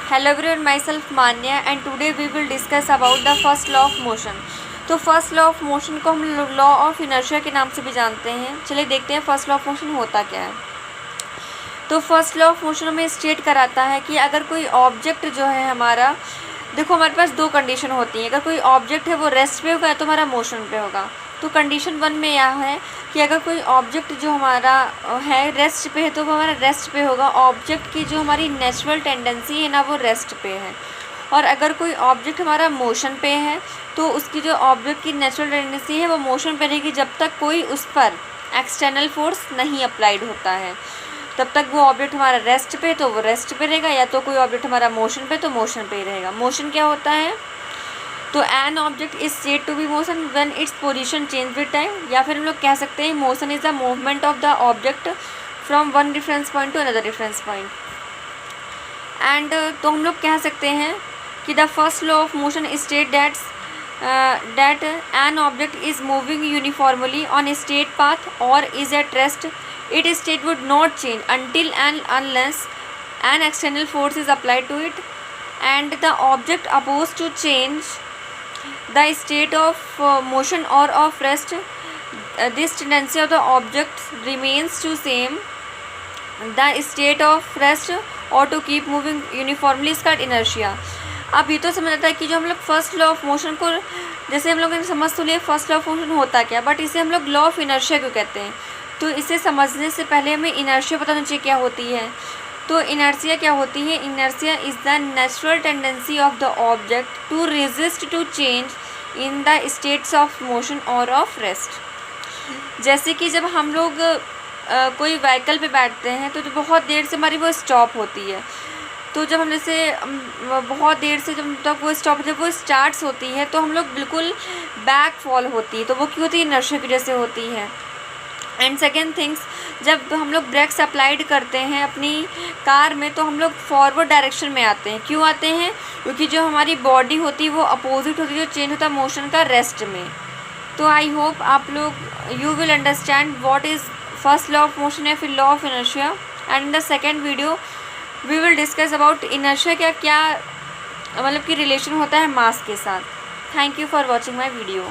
Hello everyone, myself Manya and today we will discuss about the first law of motion। तो first law of motion को हम law of inertia के नाम से भी जानते हैं। चलिए देखते हैं फर्स्ट लॉ ऑफ मोशन होता क्या है। तो फर्स्ट लॉ ऑफ मोशन में स्टेट कराता है कि अगर कोई ऑब्जेक्ट जो है हमारा, देखो हमारे पास दो कंडीशन होती हैं। अगर कोई ऑब्जेक्ट है वो रेस्ट पे होगा तो हमारा मोशन पे होगा। तो कंडीशन 1 में यह है कि अगर कोई ऑब्जेक्ट जो हमारा है रेस्ट पे है तो वो हमारा रेस्ट पे होगा। ऑब्जेक्ट की जो हमारी नेचुरल टेंडेंसी है ना वो रेस्ट पे है। और अगर कोई ऑब्जेक्ट हमारा मोशन पे है तो उसकी जो ऑब्जेक्ट की नेचुरल टेंडेंसी है वो मोशन पे रहेगी जब तक कोई उस पर एक्सटर्नल फोर्स नहीं अप्लाइड होता है। तब तक वो ऑब्जेक्ट हमारा रेस्ट पे तो वो रेस्ट पे रहेगा, या तो कोई ऑब्जेक्ट हमारा मोशन पे तो मोशन पे ही रहेगा। मोशन क्या होता है? तो an object is said to be motion when its position change with time, या फिर हम लोग कह सकते हैं motion is the movement of the object from one reference point to another reference point. And तो हम लोग कह सकते हैं कि the first law of motion state that an object is moving uniformly on a straight path or is at rest, its state would not change until and unless an external force is applied to it, and the object opposed to change the state of motion or of rest, this tendency of the object remains to same the state of rest or to keep moving uniformly is called inertia। अब ये तो समझ आता है कि जो हम लोग फर्स्ट लॉ ऑफ मोशन को, जैसे हम लोग ने समझ तो लिया फर्स्ट लॉ ऑफ मोशन होता क्या, बट इसे हम लोग लॉ ऑफ इनर्शिया क्यों कहते हैं। तो इसे समझने से पहले हमें इनर्शिया पता होना चाहिए क्या होती है। तो इनर्शिया क्या होती है? Inertia is the natural tendency of the object to resist to change in the states of motion और ऑफ रेस्ट। जैसे कि जब हम लोग कोई व्हीकल पे बैठते हैं तो बहुत देर से हमारी वो स्टॉप होती है। तो जब हम जैसे बहुत देर से जब तक वो स्टार्ट्स होती है तो हम लोग बिल्कुल बैक फॉल होती है। तो वो क्यों होती है? इनर्शिया की वजह से होती है। एंड सेकेंड थिंग्स, जब हम लोग ब्रेक्स अप्लाइड करते हैं अपनी कार में तो हम लोग फॉरवर्ड डायरेक्शन में आते हैं। क्यों आते हैं? क्योंकि जो हमारी बॉडी होती है वो अपोजिट होती है, जो चेंज होता है मोशन का रेस्ट में। तो आई होप आप लोग you will understand what is first law of motion या फिर law of inertia. And in the second video we will discuss about inertia क्या मतलब कि रिलेशन होता है मास के साथ। Thank you for watching my video.